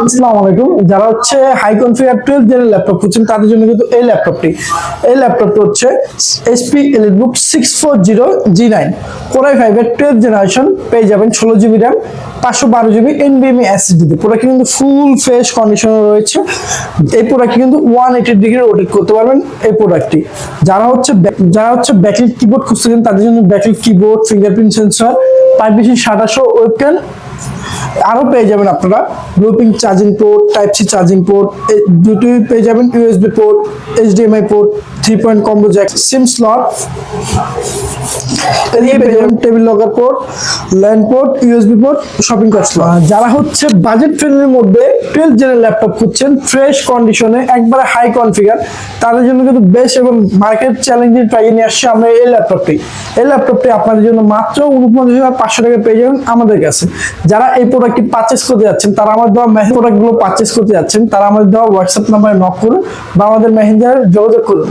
আসসালামু আলাইকুম। যারা হচ্ছে হাই কনফিগার 12 জেনের ল্যাপটপ খুঁজছেন তাদের জন্য কিন্তু এই ল্যাপটপটি হচ্ছে HP EliteBook 640 G9 Core i5 এর 12th জেনারেশন পেয়ে যাবেন 16GB RAM 512GB NVMe SSD তে। প্রোডাক্ট কিন্তু ফুল ফ্রেশ কন্ডিশনে রয়েছে। এই প্রোডাক্ট কিন্তু 180 ডিগ্রি রোটেট করতে পারবেন এই প্রোডাক্টটি। যারা হচ্ছে ব্যাকলিট কিবোর্ড খুঁজছেন তাদের জন্য backlit keyboard, fingerprint sensor, Type-C SATA সহ ওয়েবক্যাম আরো পেয়ে যাবেন আপনারা। ব্লুপিং charging port, type C charging port দুটোই পেয়ে যাবেন, USB port, HDMI port, 3 point combo jack, SIM slot এদিকে পেয়ে যাবেন, table locker port, LAN port, USB port, shopping cart slot. যারা হচ্ছে বাজেট ফ্রেন্ডলির মধ্যে 12 জেনের ল্যাপটপ খুঁজছেন ফ্রেশ কন্ডিশনে একবারে হাই কনফিগার, তাদের জন্য কিন্তু বেস্ট এবং মার্কেট চ্যালেঞ্জিং প্রাইসে নিয়ে আসছে আমরা এই ল্যাপটপটি আপনাদের জন্য মাত্র 49,500 টাকা পেয়ে যাবেন আমাদের কাছে। যারা এই প্রোডাক্টটি পারচেজ করতে যাচ্ছেন, তারা আমাদের দেওয়া প্রোডাক্টগুলো পারচেজ করতে যাচ্ছেন, তারা আমাদের দেওয়া হোয়াটসঅ্যাপ নাম্বারে নক করুন বা আমাদের মেসেঞ্জারে যোগাযোগ করুন।